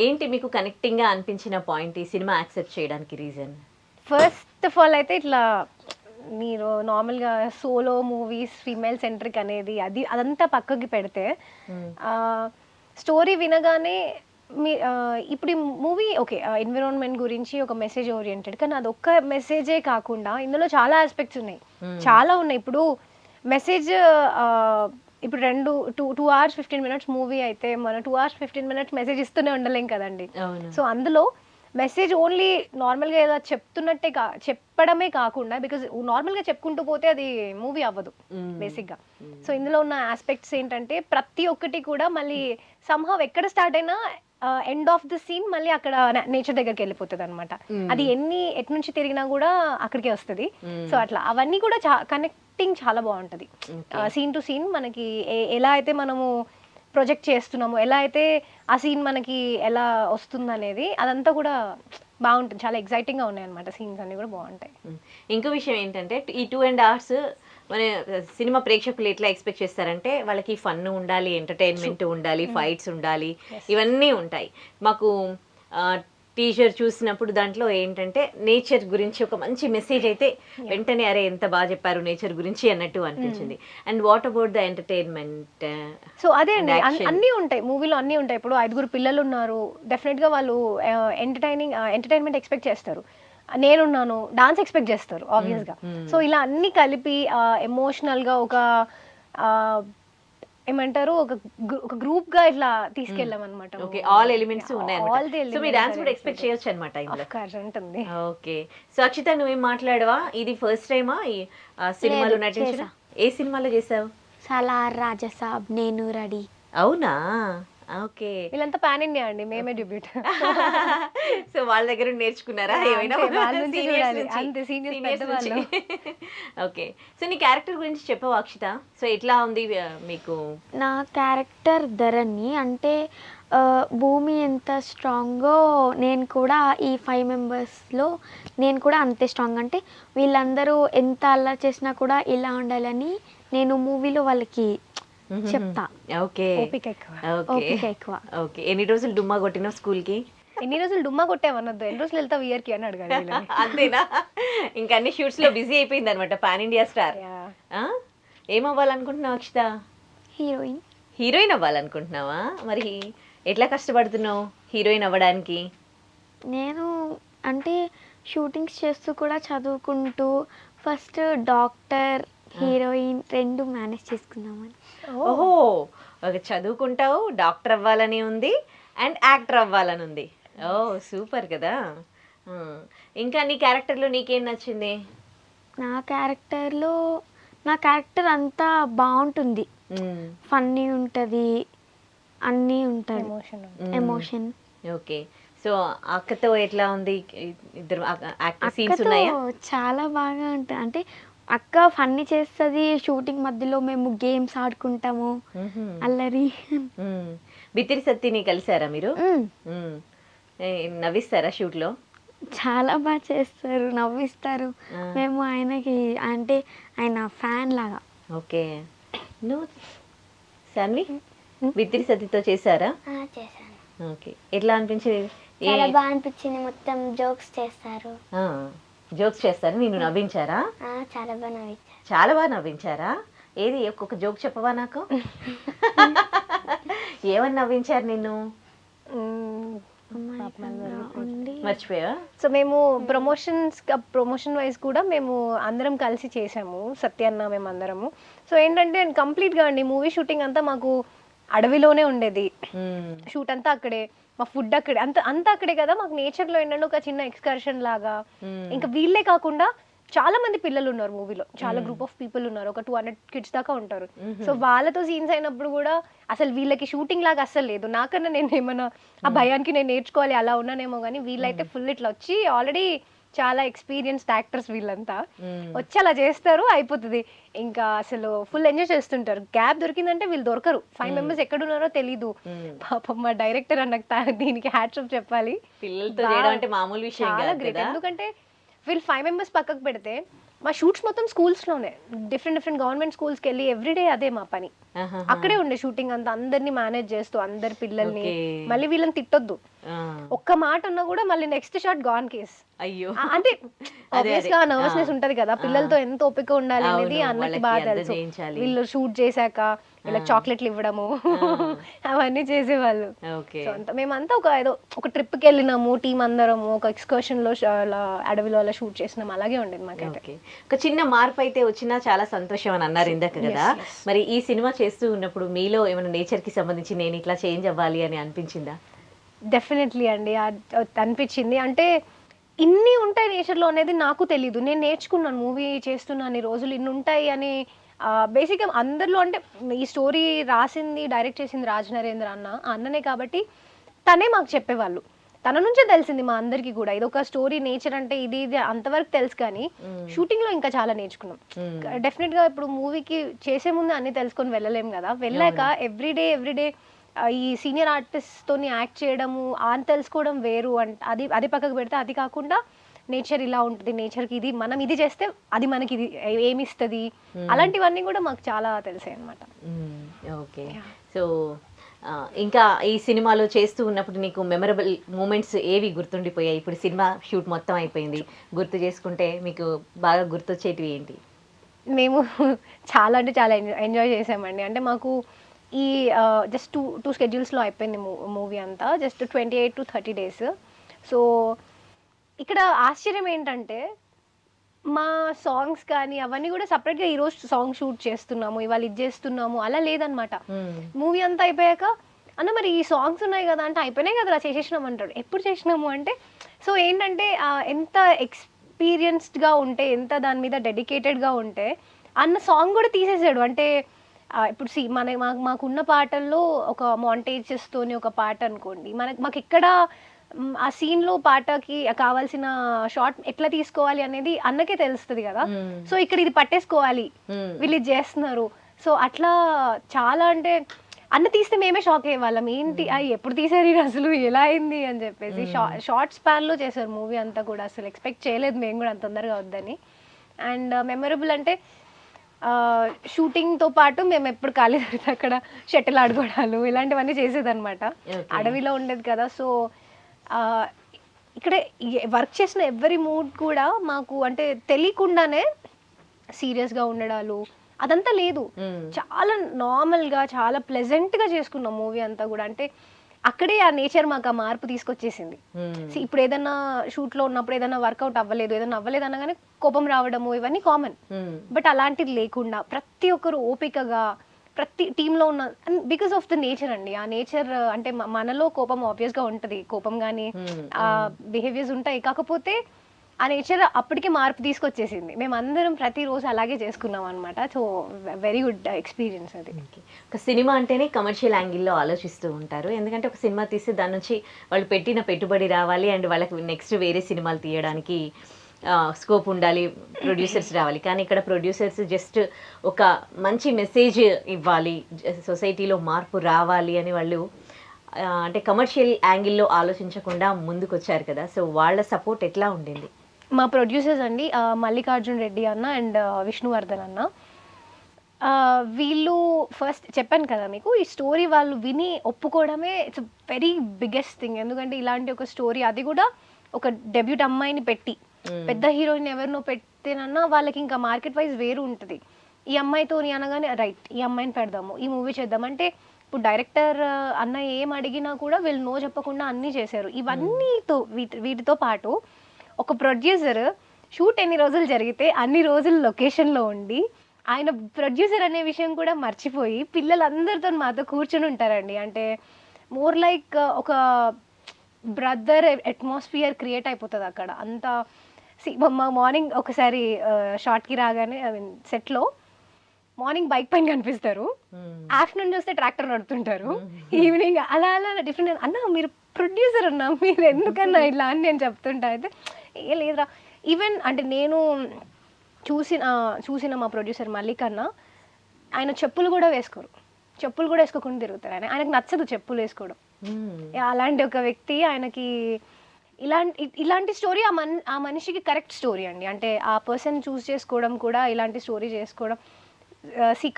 ఏంటి మీకు కనెక్టింగ్ గా అనిపించిన పాయింట్ ఈ సినిమా యాక్సెప్ట్ చేయడానికి రీజన్? ఫస్ట్ ఆఫ్ ఆల్ అయితే ఇట్లా మీరు నార్మల్గా సోలో మూవీస్ ఫీమేల్ సెంట్రిక్ అనేది అదంతా పక్కకి పెడితే స్టోరీ వినగానే ఇప్పుడు ఈ మూవీ ఓకే ఎన్విరాన్మెంట్ గురించి ఒక మెసేజ్ ఓరియంటెడ్, కానీ అది ఒక్క మెసేజే కాకుండా ఇందులో చాలా ఆస్పెక్ట్స్ ఉన్నాయి, చాలా ఉన్నాయి. ఇప్పుడు మెసేజ్ ఇప్పుడు 2 hours 15 minutes మూవీ అయితే మనం 2 hours 15 minutes మెసేజ్ ఇస్తూనే ఉండలేం కదండి. సో అందులో మెసేజ్ ఓన్లీ నార్మల్గా ఏదో చెప్పడమే కాకుండా, బికాజ్ నార్మల్గా చెప్పుకుంటూ పోతే అది మూవీ అవ్వదు బేసిక్గా. సో ఇందులో ఉన్న ఆస్పెక్ట్స్ ఏంటంటే ప్రతి ఒక్కటి కూడా మళ్ళీ సంహవ్ ఎక్కడ స్టార్ట్ అయినా ఎండ్ ఆఫ్ ద సీన్ మళ్ళీ అక్కడ నేచర్ దగ్గరికి వెళ్ళిపోతుంది అనమాట. అది ఎటు నుంచి తిరిగినా కూడా అక్కడికే వస్తుంది. సో అట్లా అవన్నీ కూడా కనెక్టింగ్ చాలా బాగుంటుంది. సీన్ టు సీన్ మనకి ఎలా అయితే మనము ప్రొజెక్ట్ చేస్తున్నాము, ఎలా అయితే ఆ సీన్ మనకి ఎలా వస్తుంది అనేది అదంతా కూడా బాగుంటుంది. చాలా ఎక్సైటింగ్గా ఉన్నాయి అనమాట, సీన్స్ అన్ని కూడా బాగుంటాయి. ఇంకో విషయం ఏంటంటే ఈ 2.5 hours మన సినిమా ప్రేక్షకులు ఎట్లా ఎక్స్పెక్ట్ చేస్తారంటే వాళ్ళకి ఫన్ ఉండాలి, ఎంటర్టైన్మెంట్ ఉండాలి, ఫైట్స్ ఉండాలి, ఇవన్నీ ఉంటాయి. మాకు టీజర్ చూసినప్పుడు దాంట్లో ఏంటంటే నేచర్ గురించి ఒక మంచి మెసేజ్ అయితే వెంటనే అరే ఎంత బాగా చెప్పారు నేచర్ గురించి అన్నట్టు అనిపించింది. And what about the entertainment? So అదే అండి, అన్నీ ఉంటాయి మూవీలో, అన్నీ ఉంటాయి. ఇప్పుడు 5 పిల్లలు ఉన్నారు, డెఫినెట్గా వాళ్ళు ఎంటర్టైన్మెంట్ ఎక్స్పెక్ట్ చేస్తారు. నేనున్నాను, డాన్స్ ఎక్స్పెక్ట్ చేస్తారు ఆబ్వియస్గా. సో ఇలా అన్ని కలిపి ఎమోషనల్గా ఒక ఏమంటారు ఒక గ్రూప్ గా ఇట్లా తీసుకెళ్ళాం అనమాట. ఓకే, ఆల్ ఎలిమెంట్స్ ఉన్నాయి. సో మీ డాన్స్ కూడా ఎక్స్పెక్ట్ చేయొచ్చు అన్నమాట ఇందులో. ఉంటుంది. ఓకే, సో అక్షిత నువ్వేం మాట్లాడవా? ఇది ఫస్ట్ టైమా ఈ సినిమాలో నటించడం? ఏ సినిమాలో చేసావు? సలార్, రాజసాబ్, నేను రెడీ. అవునా? ఓకే, వీళ్ళంతా పాన్ ఇండియా అండి, మేమే డెబ్యూట్. సో వాళ్ళ దగ్గర నేర్చుకున్నారా ఏమైనా? ఓకే, సో నీ క్యారెక్టర్ గురించి చెప్పావు అక్షిత. సో ఎట్లా ఉంది మీకు? నా క్యారెక్టర్ ధరణి అంటే భూమి ఎంత స్ట్రాంగో నేను కూడా ఈ 5 members నేను కూడా అంతే స్ట్రాంగ్. అంటే వీళ్ళందరూ ఎంత అల్లరి చేసినా కూడా ఇలా ఉండాలని నేను మూవీలో వాళ్ళకి చెప్తా. ఓకే, ఓపిక ఎక్కువ. ఓకే, ఎన్ని రోజులు డుమ్మా కొట్టినావు స్కూల్ కి? ఎన్ని రోజులు డుమ్మా కొట్టావన్నద్దు, ఎన్ని రోజులు వెళ్తావు ఇయర్ కి అని అడగాలి. అంతేనా? ఇంకా అన్ని షూట్స్ లో బిజీ అయిపోయింది అనమాట. Pan India star. ఏమవ్వాలనుకుంటున్నావు అక్షిత? హీరోయిన్ అవ్వాలనుకుంటున్నావా? మరి ఎట్లా కష్టపడుతున్నావు హీరోయిన్ అవ్వడానికి? నేను అంటే షూటింగ్స్ చేస్తూ కూడా చదువుకుంటూ ఫస్ట్ డాక్టర్, హీరోయిన్ 2 మేనేజ్ చేసుకుందామని. ఓహో, ఒక చదువుకుంటావు, డాక్టర్ అవ్వాలని ఉంది అండ్ యాక్టర్ అవ్వాలని ఉంది. ఓ సూపర్ కదా. ఇంకా నీ క్యారెక్టర్లో నీకేం నచ్చింది? నా క్యారెక్టర్ అంతా బాగుంటుంది, ఫన్నీ ఉంటుంది, అన్నీ ఉంటుంది, ఎమోషన్. ఓకే, సో అక్కతో ఎట్లా ఉంది? ఇద్దరు యాక్టర్ సీన్స్ ఉన్నాయా? చాలా బాగా ఉంటుంది. అంటే అక్క ఫన్నీ చేస్తుంది, షూటింగ్ మధ్యలో మేము గేమ్స్ ఆడుకుంటాము, అల్లరి. బిత్తిరి సత్తిని కలిసారా మీరు? నవ్విస్తారా షూట్లో? చాలా బాగా చేస్తారు, నవ్విస్తారు. మేము ఆయనకి అంటే ఆయన ఫ్యాన్ లాగా. ఓకే. నువ్వు శాన్వి బిత్తిరి సత్తితో చేశారా? చేశాను. ఓకే. ఎట్లా అనిపించింది? చాలా బాగా అనిపించింది. మొత్తం జోక్స్ చేస్తారు. జోక్స్ చేస్తారు. నేను నవ్వించారా? చాలా బాగా నవ్వించారు. చాలా బాగా నవ్వించారా? ఏది ఒక్కొక్క జోక్ చెప్పవా నాకు? ఏమని నవ్వించారు నిన్ను? మర్చిపోయా? సో మేము ప్రమోషన్ వైజ్ కూడా మేము అందరం కలిసి చేసాము, సత్యన్న మేము అందరము. సో ఏంటంటే కంప్లీట్గా అండి మూవీ షూటింగ్ అంతా మాకు అడవిలోనే ఉండేది. షూట్ అంతా అక్కడే, మా ఫుడ్ అక్కడే, అంతా అక్కడే కదా. మాకు నేచర్లో ఏంటంటే ఒక చిన్న ఎక్స్కర్షన్ లాగా. ఇంకా వీళ్ళే కాకుండా చాలా మంది పిల్లలు ఉన్నారు మూవీలో, చాలా గ్రూప్ ఆఫ్ పీపుల్ ఉన్నారు, ఒక 200 కిడ్స్ దాకా ఉంటారు. సో వాళ్ళతో సీన్స్ అయినప్పుడు కూడా అసలు వీళ్ళకి షూటింగ్ లాగా అస్సలు లేదు. నాకన్నా నేను ఏమన్నా ఆ భయానికి నేను నేర్చుకోవాలి అలా ఉన్నానేమో, కానీ వీళ్ళైతే ఫుల్ ఇట్లా వచ్చి ఆల్రెడీ చాలా ఎక్స్పీరియన్స్డ్ యాక్టర్స్ వీళ్ళంతా వచ్చి అలా చేస్తారు, అయిపోతుంది. ఇంకా అసలు ఫుల్ ఎంజాయ్ చేస్తుంటారు. గ్యాప్ దొరికిందంటే వీళ్ళు దొరకరు. 5 మెంబర్స్ ఎక్కడున్నారో తెలీదు. పాపం మా డైరెక్టర్ అన్నకు దీనికి హ్యాట్స్ ఆఫ్ చెప్పాలి. పిల్లలతో చేయడం అంటే మామూలు విషయం చాలా కాదు గ్రేట్. కదా. ఎందుకంటే వీళ్ళు 5 మెంబర్స్ పక్కకు పెడితే మా షూట్స్ మొత్తం స్కూల్స్లోనే, డిఫరెంట్ గవర్నమెంట్ స్కూల్స్కి వెళ్ళి ఎవ్రీడే అదే మా పని. అక్కడే ఉండే షూటింగ్ అంతా, అందరినీ మేనేజ్ చేస్తూ అందరి పిల్లల్ని. మళ్ళీ వీళ్ళని తిట్టొద్దు, ఒక్క మాట అన్నా కూడా మళ్ళీ నెక్స్ట్ షాట్ గాన్ కేస్. అయ్యో, అంటే ఆబ్వియస్ గా నర్వస్నెస్ ఉంటది కదా, పిల్లలతో ఎంత ఓపిక ఉండాలి అనేది అన్నకి బాగా తెలుసు. వీళ్ళు షూట్ చేశాక వీళ్ళకి చాక్లెట్లు ఇవ్వడము అవన్నీ చేసేవాళ్ళు. మేమంతా ఒక ట్రిప్ కి వెళ్ళినాము టీం అందరము, ఒక ఎక్స్కర్షన్ లో అడవిలో అలా షూట్ చేసినాం, అలాగే ఉండేది మాకైతే. ఒక చిన్న మార్పు అయితే వచ్చినా చాలా సంతోషం అని అన్నారు ఇందాక కదా. మరి ఈ సినిమా చేస్తూ ఉన్నప్పుడు మీలో ఏమైనా నేచర్ కి సంబంధించి నేను ఇట్లా చేంజ్ అవ్వాలి అని అనిపించిందా? డెఫినెట్లీ అండి అనిపించింది. అంటే ఇన్ని ఉంటాయి నేచర్లో అనేది నాకు తెలీదు. నేను నేర్చుకున్నాను మూవీ చేస్తున్నాను ఈ రోజులు ఇన్ని ఉంటాయి అని. బేసిక్గా అందరిలో అంటే ఈ స్టోరీ రాసింది డైరెక్ట్ చేసింది రాజనరేంద్ర అన్ననే కాబట్టి తనే మాకు చెప్పేవాళ్ళు. తన నుంచే తెలిసింది మా అందరికీ కూడా ఇదొక స్టోరీ, నేచర్ అంటే ఇది అంతవరకు తెలుసు. కానీ షూటింగ్ లో ఇంకా చాలా నేర్చుకున్నాం. డెఫినెట్ గా ఇప్పుడు మూవీకి చేసే ముందు అన్ని తెలుసుకొని వెళ్ళలేం కదా. వెళ్ళాక ఎవ్రీడే ఈ సీనియర్ ఆర్టిస్ట్ తోని యాక్ట్ చేయడము అని తెలుసుకోవడం వేరు. అంటే అది పక్కకు పెడితే, అది కాకుండా నేచర్ ఇలా ఉంటుంది, నేచర్కి ఇది మనం ఇది చేస్తే అది మనకి ఇది ఏమి ఇస్తుంది, అలాంటివన్నీ కూడా మాకు చాలా తెలిసాయి అనమాట. ఓకే. సో ఇంకా ఈ సినిమాలో చేస్తూ ఉన్నప్పుడు నీకు మెమరబుల్ మూమెంట్స్ ఏవి గుర్తుండిపోయాయి? ఇప్పుడు సినిమా షూట్ మొత్తం అయిపోయింది, గుర్తు చేసుకుంటే మీకు బాగా గుర్తొచ్చేటివి ఏంటి? మేము చాలా అంటే చాలా ఎంజాయ్ చేసామండి. అంటే మాకు ఈ జస్ట్ టూ స్కెడ్యూల్స్లో అయిపోయింది మూవీ అంతా, జస్ట్ 28 to 30 days. సో ఇక్కడ ఆశ్చర్యం ఏంటంటే మా సాంగ్స్ కానీ అవన్నీ కూడా సపరేట్గా ఈరోజు సాంగ్ షూట్ చేస్తున్నాము, ఇవాళ ఇది చేస్తున్నాము అలా లేదనమాట. మూవీ అంతా అయిపోయాక అన్న మరి ఈ సాంగ్స్ ఉన్నాయి కదా అంటే అయిపోయినాయి కదా చేసేసినాం అంటాడు. ఎప్పుడు చేసినాము అంటే, సో ఏంటంటే ఎంత ఎక్స్పీరియన్స్డ్గా ఉంటే, ఎంత దాని మీద డెడికేటెడ్గా ఉంటే అన్న సాంగ్ కూడా తీసేసాడు. అంటే ఇప్పుడు మాకున్న పాటల్లో ఒక మాంటేజెస్తోని ఒక పాట అనుకోండి, మాకు ఎక్కడ ఆ సీన్లో పాటకి కావాల్సిన షార్ట్ ఎట్లా తీసుకోవాలి అనేది అన్నకే తెలుస్తుంది కదా. సో ఇక్కడ ఇది పట్టేసుకోవాలి, వీళ్ళు ఇది చేస్తున్నారు. సో అట్లా చాలా అంటే అన్న తీస్తే మేమే షాక్ అయ్యే వాళ్ళం, ఏంటి ఎప్పుడు తీసారు అసలు ఎలా అయింది అని చెప్పేసి. షార్ట్ స్పాన్లో చేశారు మూవీ అంతా కూడా, అసలు ఎక్స్పెక్ట్ చేయలేదు మేము కూడా అంత తొందరగా వద్దని. అండ్ మెమరబుల్ అంటే షూటింగ్తో పాటు మేము ఎప్పుడు ఖాళీ దొరికితే అక్కడ షటిల్ ఆడుకోవడాలు ఇలాంటివన్నీ చేసేదన్నమాట. అడవిలో ఉండేది కదా. సో ఇక్కడ వర్క్ చేసిన ఎవరి మూడ్ కూడా మాకు అంటే తెలియకుండానే సీరియస్గా ఉండడాలు అదంతా లేదు. చాలా నార్మల్గా చాలా ప్లెజెంట్గా చేసుకున్నాం మూవీ అంతా కూడా. అంటే అక్కడే ఆ నేచర్ మాకు ఆ మార్పు తీసుకొచ్చేసింది. ఇప్పుడు ఏదైనా షూట్లో ఉన్నప్పుడు ఏదైనా వర్కౌట్ అవ్వలేదు, ఏదైనా అవ్వలేదు అనగానే కోపం రావడము ఇవన్నీ కామన్. బట్ అలాంటిది లేకుండా ప్రతి ఒక్కరు ఓపికగా ప్రతి టీంలో ఉన్న, బికాస్ ఆఫ్ ద నేచర్ అండి. ఆ నేచర్ అంటే మనలో కోపం ఆబ్వియస్గా ఉంటుంది, కోపం కానీ ఆ బిహేవియర్స్ ఉంటాయి. కాకపోతే ఆ నేచర్ అప్పటికే మార్పు తీసుకొచ్చేసింది. మేము అందరం ప్రతిరోజు అలాగే చేసుకున్నాం అనమాట. సో వెరీ గుడ్ ఎక్స్పీరియన్స్ అది. ఒక సినిమా అంటేనే కమర్షియల్ యాంగిల్లో ఆలోచిస్తూ ఉంటారు. ఎందుకంటే ఒక సినిమా తీస్తే దాని నుంచి వాళ్ళు పెట్టిన పెట్టుబడి రావాలి అండ్ వాళ్ళకి నెక్స్ట్ వేరే సినిమాలు తీయడానికి స్కోప్ ఉండాలి, ప్రొడ్యూసర్స్ రావాలి. కానీ ఇక్కడ ప్రొడ్యూసర్స్ జస్ట్ ఒక మంచి మెసేజ్ ఇవ్వాలి, సొసైటీలో మార్పు రావాలి అని వాళ్ళు అంటే కమర్షియల్ యాంగిల్లో ఆలోచించకుండా ముందుకు వచ్చారు కదా. సో వాళ్ళ సపోర్ట్ ఎట్లా ఉండింది? మా ప్రొడ్యూసర్స్ అండి మల్లికార్జున్ రెడ్డి అన్న అండ్ విష్ణువర్ధన్ అన్న. వీళ్ళు ఫస్ట్ చెప్పాను కదా మీకు, ఈ స్టోరీ వాళ్ళు విని ఒప్పుకోవడమే ఇట్స్ వెరీ బిగ్గెస్ట్ థింగ్. ఎందుకంటే ఇలాంటి ఒక స్టోరీ, అది కూడా ఒక డెబ్యూట్ అమ్మాయిని పెట్టి, పెద్ద హీరోయిన్ ఎవరినో పెట్టేనన్నా వాళ్ళకి ఇంకా మార్కెట్ వైజ్ వేరు ఉంటుంది. ఈ అమ్మాయితోని అనగానే రైట్ ఈ అమ్మాయిని పెడదాము, ఈ మూవీ చేద్దాం అంటే, ఇప్పుడు డైరెక్టర్ అన్న ఏం అడిగినా కూడా వీళ్ళు నో చెప్పకుండా అన్నీ చేశారు. ఇవన్నీతో వీటితో పాటు ఒక ప్రొడ్యూసర్ షూట్ ఎన్ని రోజులు జరిగితే అన్ని రోజులు లొకేషన్లో ఉండి, ఆయన ప్రొడ్యూసర్ అనే విషయం కూడా మర్చిపోయి పిల్లలందరితో మాతో కూర్చొని ఉంటారండి. అంటే మోర్ లైక్ ఒక బ్రదర్ అట్మాస్ఫియర్ క్రియేట్ అయిపోతుంది అక్కడ అంతా. మా మార్నింగ్ ఒకసారి షార్ట్కి రాగానే ఐ మీన్ సెట్లో మార్నింగ్ బైక్ పైన కనిపిస్తారు, ఆఫ్టర్నూన్ చూస్తే ట్రాక్టర్ నడుతుంటారు, ఈవినింగ్ అలా అలా డిఫరెంట్. అన్న మీరు ప్రొడ్యూసర్ అన్నా, మీరు ఎందుకన్నా ఇలా అని నేను చెప్తుంటా. అయితే ఏ లేదురా, ఈవెన్ అంటే నేను చూసిన మా ప్రొడ్యూసర్ మల్లిక్ అన్న, ఆయన చెప్పులు కూడా వేసుకోకుండా తిరుగుతారు. ఆయనకు నచ్చదు చెప్పులు వేసుకోవడం. అలాంటి ఒక వ్యక్తి, ఆయనకి ఇలాంటి స్టోరీ ఆ మనిషికి కరెక్ట్ స్టోరీ అండి. అంటే ఆ పర్సన్ చూస్ చేసుకోవడం కూడా, ఇలాంటి స్టోరీ చేసుకోవడం,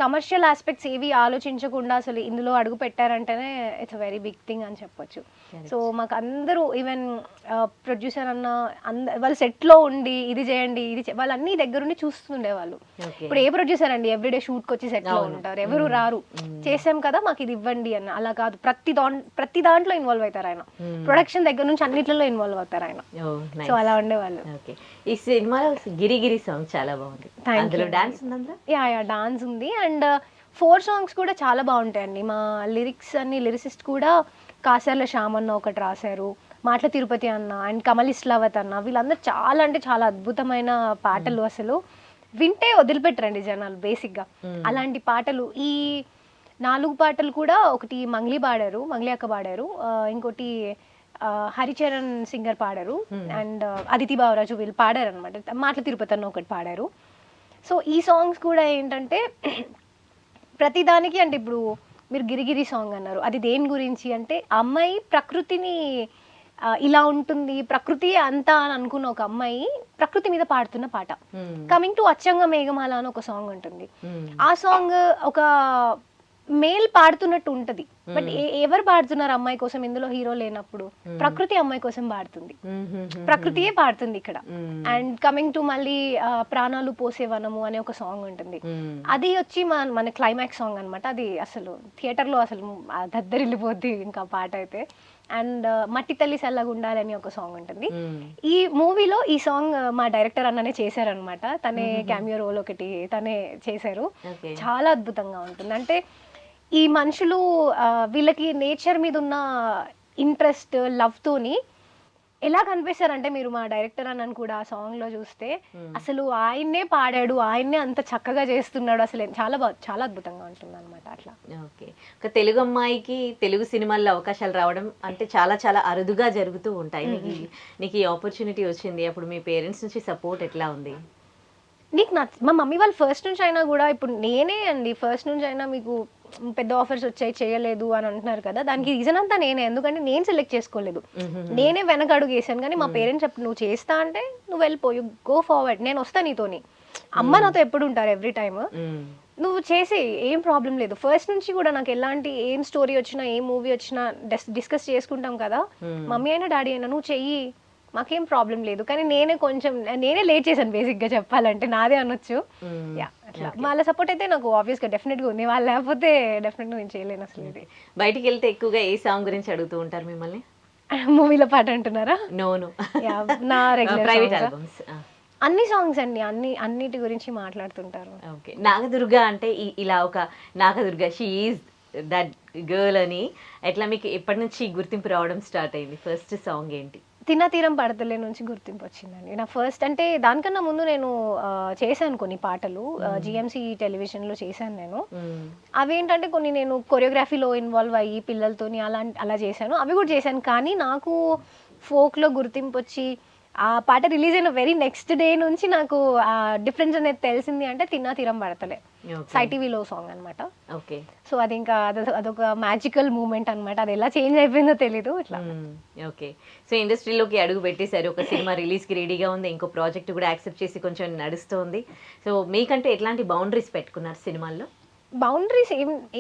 కమర్షియల్ ఆస్పెక్ట్స్ ఏవి ఆలోచించకుండా అసలు ఇందులో అడుగు పెట్టారంటేనే it's a very big thing అని చెప్పొచ్చు. సో మాకు అందరూ ఈవెన్ ప్రొడ్యూసర్ అన్న వాళ్ళు సెట్లో ఉండి ఇది చేయండి వాళ్ళు అన్ని దగ్గరుండి చూస్తుండేవాళ్ళు. ఇప్పుడు ఏ ప్రొడ్యూసర్ అండి ఎవ్రీడే షూట్కి వచ్చి సెట్లో ఉంటారు, ఎవరు రారు. చేసాం కదా మాకు ఇది ఇవ్వండి అన్న, అలా కాదు. ప్రతి దాంట్లో ఇన్వాల్వ్ అవుతారు ఆయన, ప్రొడక్షన్ దగ్గర నుంచి అన్నిట్లలో ఇన్వాల్వ్ అవుతారు ఆయన. సో అలా ఉండేవాళ్ళు. ఈ సినిమాలో గిరి సాంగ్ చాలా బాగుంది, డాన్స్ ఉందా? యా డాన్స్ ఉంది. అండ్ 4 songs కూడా చాలా బాగుంటాయండి. మా లిరిసిస్ట్ కూడా కాసర్ల శ్యామ్ అన్న ఒకటి రాశారు, మాటల తిరుపతి అన్న అండ్ కమల్ ఇస్లావత్ అన్న, వీళ్ళందరూ చాలా అంటే చాలా అద్భుతమైన పాటలు. అసలు వింటే వదిలిపెట్టరండి జనాలు బేసిక్గా. అలాంటి పాటలు, ఈ 4 పాటలు కూడా, ఒకటి మంగ్లీ అక్క పాడారు, ఇంకోటి హరిచరణ్ సింగర్ పాడారు, అండ్ అదితి బావరాజు వీళ్ళు పాడారు అనమాట. మాటల తిరుపతి అన్న ఒకటి పాడారు. సో ఈ సాంగ్స్ కూడా ఏంటంటే ప్రతిదానికి, అంటే ఇప్పుడు మీరు గిరిగిరి సాంగ్ అన్నారు, అది దేని గురించి అంటే, అమ్మాయి ప్రకృతిని ఇలా ఉంటుంది, ప్రకృతి అంతా అని అనుకున్న ఒక అమ్మాయి ప్రకృతి మీద పాడుతున్న పాట. కమింగ్ టు అచ్చంగా మేఘమాల అని ఒక సాంగ్ ఉంటుంది. ఆ సాంగ్ ఒక మేల్ పాడుతున్నట్టు ఉంటది, బట్ ఎవరు పాడుతున్నారు అమ్మాయి కోసం? ఇందులో హీరో లేనప్పుడు ప్రకృతి అమ్మాయి కోసం పాడుతుంది, ప్రకృతియే పాడుతుంది ఇక్కడ. అండ్ కమింగ్ టు మళ్ళీ ప్రాణాలు పోసే వనము అనే ఒక సాంగ్ ఉంటుంది, అది వచ్చి మన క్లైమాక్స్ సాంగ్ అనమాట. అది అసలు థియేటర్లో అసలు దద్దరిల్లిపోద్ది ఇంకా పాట అయితే. అండ్ మట్టి తల్లి సల్లగుండాలని ఒక సాంగ్ ఉంటుంది. ఈ మూవీలో ఈ సాంగ్ మా డైరెక్టర్ అన్ననే చేశారనమాట, తనే క్యామియో రోల్ ఒకటి తనే చేశారు. చాలా అద్భుతంగా ఉంటుంది. అంటే ఈ మనుషులు వీళ్ళకి నేచర్ మీద ఉన్న ఇంట్రెస్ట్, లవ్ తోని ఎలా కనిపిస్తారంటే, మీరు మా డైరెక్టర్ అన్నను కూడా ఆ సాంగ్ లో చూస్తే అసలు ఆయన్నే పాడాడు, ఆయన్నే అంత చక్కగా చేస్తున్నాడు, అసలు చాలా అద్భుతంగా ఉంటుంది అనమాట. అట్లా ఓకే, ఒక తెలుగు అమ్మాయికి తెలుగు సినిమాల్లో అవకాశాలు రావడం అంటే చాలా చాలా అరుదుగా జరుగుతూ ఉంటాయి. నీకు ఈ ఆపర్చునిటీ వచ్చింది, అప్పుడు మీ పేరెంట్స్ నుంచి సపోర్ట్ ఎట్లా ఉంది? మా మమ్మీ వాళ్ళు ఫస్ట్ నుంచి అయినా కూడా, ఇప్పుడు నేనే అండి ఫస్ట్ నుంచి అయినా, మీకు పెద్ద ఆఫర్స్ వచ్చాయి చేయలేదు అని అంటున్నారు కదా, దానికి రీజన్ అంతా నేనే. ఎందుకంటే నేను సెలెక్ట్ చేసుకోలేదు, నేనే వెనక అడుగు వేసాను. కానీ మా పేరెంట్స్ చెప్పి, నువ్వు చేస్తా అంటే నువ్వు వెళ్ళిపోయి గో ఫార్వర్డ్, నేను వస్తా నీతోని, అమ్మ నాతో ఎప్పుడు ఉంటారు ఎవ్రీ టైమ్, నువ్వు చేసి ఏం ప్రాబ్లం లేదు. ఫస్ట్ నుంచి కూడా నాకు ఎలాంటి ఏం స్టోరీ వచ్చినా, ఏ మూవీ వచ్చినా డిస్కస్ చేసుకుంటాం కదా, మమ్మీ అయినా డాడీ అయినా, నువ్వు చెయ్యి, మాకేం ప్రాబ్లం లేదు. కానీ నేనే లేట్ చేశాను బేసిక్గా చెప్పాలంటే, నాదే అనొచ్చు. వాళ్ళ సపోర్ట్ అయితే నాకు ఆబ్వియస్గా డెఫినెట్గా ఉంది, వాళ్ళు లేకపోతే డెఫినెట్గా నేను చేయలేను అసలు. ఇది బయటికి వెళ్తే ఎక్కువగా ఏ సాంగ్ గురించి అడుగుతూ ఉంటారు మిమ్మల్ని? మూవీలో పాట అంటున్నారా? నోను, నా రెగ్యులర్ ప్రైవేట్ ఆల్బమ్స్, అన్ని సాంగ్స్ అండి, అన్నిటి గురించి మాట్లాడుతుంటారు. ఓకే, నాగదుర్గ అంటే ఇలా ఒక Nagadurga, she is that girl అని ఎట్లా మీకు ఎప్పటి నుంచి గుర్తింపు రావడం స్టార్ట్ అయింది? ఫస్ట్ సాంగ్ ఏంటి? తినతీరం పడతలే నుంచి గుర్తింపు వచ్చిందండి నా ఫస్ట్. అంటే దానికన్నా ముందు నేను చేశాను కొన్ని పాటలు, జిఎంసి టెలివిజన్లో చేశాను నేను. అవేంటంటే కొన్ని నేను కొరియోగ్రఫీలో ఇన్వాల్వ్ అయ్యి పిల్లలతోని అలా చేశాను, అవి కూడా చేశాను. కానీ నాకు ఫోక్లో గుర్తింపు వచ్చి ఆ పాట రిలీజ్ అయిన వెరీ నెక్స్ట్ డే నుంచి నాకు ఆ డిఫరెన్స్ అనేది తెలిసింది అంటే తిన్నా తీరం పడతలే సై టీవీలో సాంగ్ అనమాట. ఓకే. సో అది ఇంకా అదొక మ్యాజికల్ మూమెంట్ అనమాట. అది ఎలా చేంజ్ అయిపోయిందో తెలీదు ఇట్లా. ఓకే. సో ఇండస్ట్రీలోకి అడుగు పెట్టేశారు, ఒక సినిమా రిలీజ్కి రెడీగా ఉంది, ఇంకో ప్రాజెక్ట్ కూడా యాక్సెప్ట్ చేసి కొంచెం నడుస్తుంది. సో మీకంటే ఎట్లాంటి బౌండరీస్ పెట్టుకున్నారు సినిమాల్లో? బౌండరీస్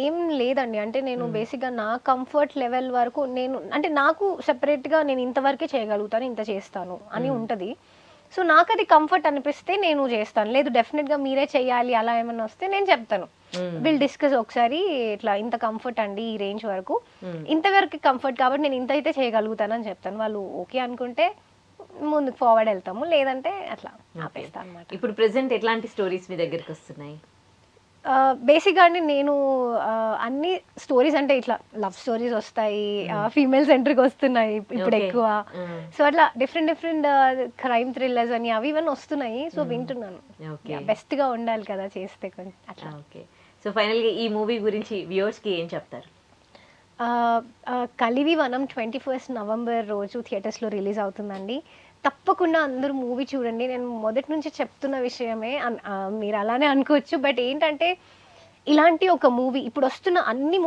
ఏం లేదండి. అంటే నేను బేసిక్గా నా కంఫర్ట్ లెవెల్ వరకు నేను అంటే నాకు సెపరేట్గా నేను ఇంతవరకే చేయగలుగుతాను, ఇంత చేస్తాను అని ఉంటుంది. సో నాకు అది కంఫర్ట్ అనిపిస్తే నేను చేస్తాను, లేదు డెఫినెట్గా మీరే చేయాలి అలా ఏమైనా వస్తే నేను చెప్తాను, విల్ డిస్కస్ ఒకసారి ఇట్లా ఇంత కంఫర్ట్ అండి ఈ రేంజ్ వరకు, ఇంతవరకు కంఫర్ట్ కాబట్టి నేను ఇంత అయితే చేయగలుగుతాను అని చెప్తాను. వాళ్ళు ఓకే అనుకుంటే ముందుకు ఫార్వర్డ్ వెళ్తాము, లేదంటే అట్లా ఆపేస్తాను అనమాట. ఇప్పుడు ప్రెసెంట్ ఎట్లాంటి స్టోరీస్ మీ దగ్గరికి వస్తున్నాయి? బేసిక్గా అండి నేను అన్ని స్టోరీస్ అంటే ఇట్లా లవ్ స్టోరీస్ వస్తాయి, ఫీమేల్ సెంట్రిక్ వస్తున్నాయి ఇప్పుడు ఎక్కువ. సో అట్లా డిఫరెంట్ క్రైమ్ థ్రిల్లర్స్ అని అవి ఇవన్నీ వస్తున్నాయి. సో వింటున్నాను, బెస్ట్గా ఉండాలి కదా చేస్తే కొంచెం అట్లా. ఓకే. సో ఫైనల్గా ఈ మూవీ గురించి వ్యూవర్స్కి ఏం చెప్తారు? కలివి వనం 21 నవంబర్ రోజు థియేటర్స్లో రిలీజ్ అవుతుందండి. తప్పకుండా అందరూ మూవీ చూడండి. నేను మొదటి నుంచి చెప్తున్న విషయమే, మీరు అలానే అనుకోవచ్చు. బట్ ఏంటంటే ఇలాంటి ఒక మూవీ ఇప్పుడు వస్తున్న అన్ని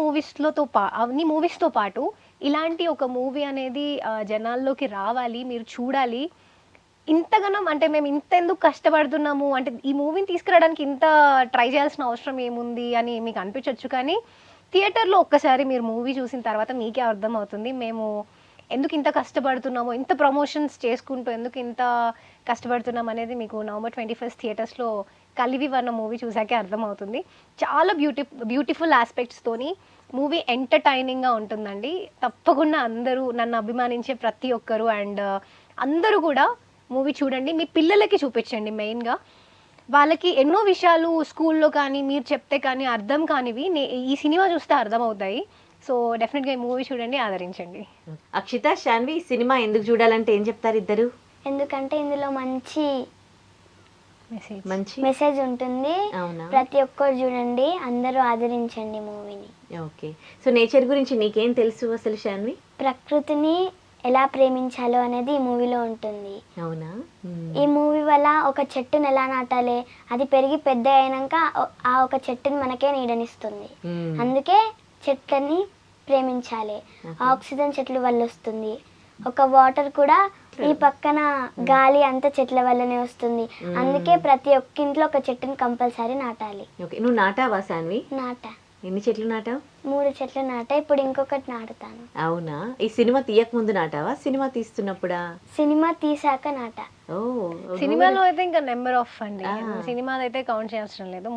మూవీస్తో పాటు ఇలాంటి ఒక మూవీ అనేది జనాల్లోకి రావాలి, మీరు చూడాలి. ఇంతగానం అంటే మేము ఇంత ఎందుకు కష్టపడుతున్నాము అంటే ఈ మూవీని తీసుకురావడానికి ఇంత ట్రై చేయాల్సిన అవసరం ఏముంది అని మీకు అనిపించవచ్చు. కానీ థియేటర్లో ఒక్కసారి మీరు మూవీ చూసిన తర్వాత మీకే అర్థమవుతుంది మేము ఎందుకు ఇంత కష్టపడుతున్నామో, ఇంత ప్రమోషన్స్ చేసుకుంటూ ఎందుకు ఇంత కష్టపడుతున్నాం అనేది మీకు నవంబర్ 21 థియేటర్స్లో కలివి వన్న మూవీ చూసాకే అర్థమవుతుంది. చాలా బ్యూటిఫుల్ ఆస్పెక్ట్స్తోని మూవీ ఎంటర్టైనింగ్గా ఉంటుందండి. తప్పకుండా అందరూ నన్ను అభిమానించే ప్రతి ఒక్కరు అండ్ అందరూ కూడా మూవీ చూడండి, మీ పిల్లలకి చూపించండి. మెయిన్గా వాళ్ళకి ఎన్నో విషయాలు స్కూల్లో కానీ మీరు చెప్తే కానీ అర్థం కానివి ఈ సినిమా చూస్తే అర్థమవుతాయి. సో డెఫినెట్గా ఈ మూవీ చూడండి, ఆదరించండి. అక్షిత, శాన్వి సినిమా ఎందుకు చూడాలంటే ఏం చెప్తారు ఇద్దరు? ఎందుకంటే ఇందులో మంచి మెసేజ్ ఉంటుంది. ప్రతి ఒక్కరు చూడండి, అందరూ ఆదరించండి మూవీని. ఓకే. సో నేచర్ గురించి నీకేం తెలుసు అసలు శాన్వి? ప్రకృతిని ఎలా ప్రేమించాలో అనేది ఈ మూవీలో ఉంటుంది. అవునా? ఈ మూవీ వల్ల ఒక చెట్టుని ఎలా నాటాలి, అది పెరిగి పెద్ద అయినాక ఆ ఒక చెట్టుని మనకే నీడనిస్తుంది. అందుకే చెట్లని ప్రేమించాలి. ఆక్సిజన్ చెట్ల వల్ల వస్తుంది. ఒక వాటర్ కూడా ఈ పక్కన గాలి అంతా చెట్ల వల్లనే వస్తుంది. అందుకే ప్రతి ఒక్క ఇంట్లో ఒక చెట్టుని కంపల్సరీ నాటాలి. నువ్వు నాటావా శాన్వి? నాటా. ఎన్ని చెట్లు నాటావు? 3 చెట్లు నాటా, ఇప్పుడు ఇంకొకటి నాటుతాను. అవునా? ఈ సినిమా తీయక ముందు నాటావా, సినిమా తీస్తున్నప్పుడా? సినిమా తీసాక నాటా. సినిమాలో అయితే ఇంకా నెంబర్ ఆఫ్ అండి, సినిమా అయితే కౌంట్ చేయాల్సిన లేదు.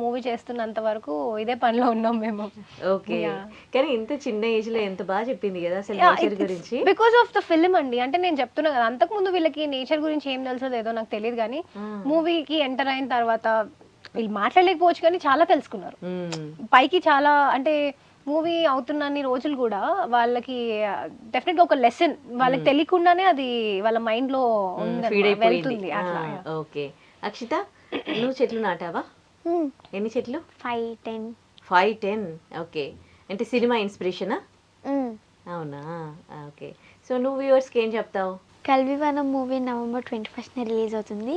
మూవీ చేస్తున్నంత వరకు ఇదే పనిలో ఉన్నాం మేము. ఓకే. కానీ ఇంత చిన్న ఏజ్ లో ఎంత బాగా చెప్పింది కదా అసలు నేచర్ గురించి. బికాస్ ఆఫ్ ద ఫిల్మ్ అండి. అంటే నేను చెప్తున్నా కదా, అంతకు ముందు వీళ్ళకి నేచర్ గురించి ఏం తెలుసో లేదో నాకు తెలియదు, కానీ మూవీకి ఎంటర్ అయిన తర్వాత వీళ్ళు మాట్లాడలేకపోవచ్చు కానీ చాలా తెలుసుకున్నారు. పైకి చాలా అంటే మూవీ అవుతున్న రోజులు కూడా వాళ్ళకి డెఫినెట్గా ఒక లెసన్ వాళ్ళకి తెలియకుండానే అది వాళ్ళ మైండ్ లో వెళ్తుంది. ఓకే. అక్షిత, నువ్వు చెట్లు నాటావా? ఎన్ని చెట్లు? 5-10. ఓకే. అంటే సినిమా ఇన్స్పిరేషనా? అవునా? ఓకే. సో నువ్వు వ్యూవర్స్కి ఏం చెప్తావు? కల్వివనం మూవీ నవంబర్ 21 రిలీజ్ అవుతుంది.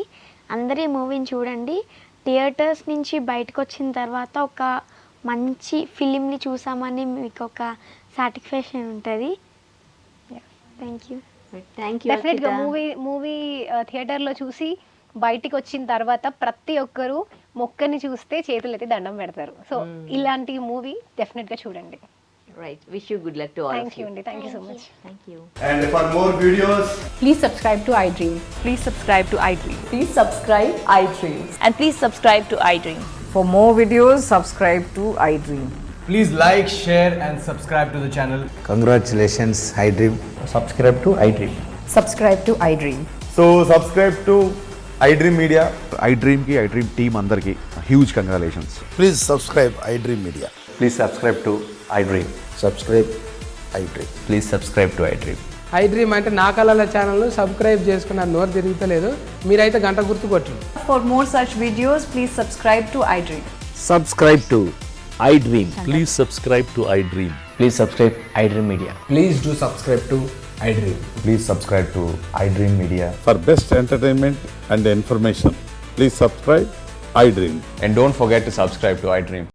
అందరూ ఈ మూవీని చూడండి. థియేటర్స్ నుంచి బయటకు వచ్చిన తర్వాత ఒక మంచి ఫిలింని చూసామని మీకు ఒక సాటిస్ఫాక్షన్ ఉంటుంది. Thank you. డెఫినెట్గా మూవీ థియేటర్లో చూసి బయటికి వచ్చిన తర్వాత ప్రతి ఒక్కరు మొక్కని చూస్తే చేతులు ఎత్తి దండం పెడతారు. సో ఇలాంటి మూవీ డెఫినెట్గా చూడండి. Right. Wish you good luck to all Thank of you. Thank you so much. Thank you. And for more videos, please subscribe to iDream. Please subscribe to iDream. Please subscribe iDream. And please subscribe to iDream. For more videos, subscribe to iDream. please like, share and subscribe to the channel. Congratulations, iDream. Subscribe to iDream. Subscribe to iDream. So subscribe to iDream Media. iDream ki iDream team andarki huge congratulations. Please subscribe iDream Media. Please subscribe to iDream. Subscribe iDream. Please subscribe to iDream. iDream అంటే నా కళల ఛానల్ను subscribe చేసుకున్న నోరు తిరుగుతలేదు, మీరైతే గంట గుర్తు కొట్టండి. For more such videos, please subscribe to iDream. Subscribe to iDream. Please subscribe to iDream. Please subscribe iDream Media. Please do subscribe to iDream. Please subscribe to iDream Media. For best entertainment and information, please subscribe iDream. And don't forget to subscribe to iDream.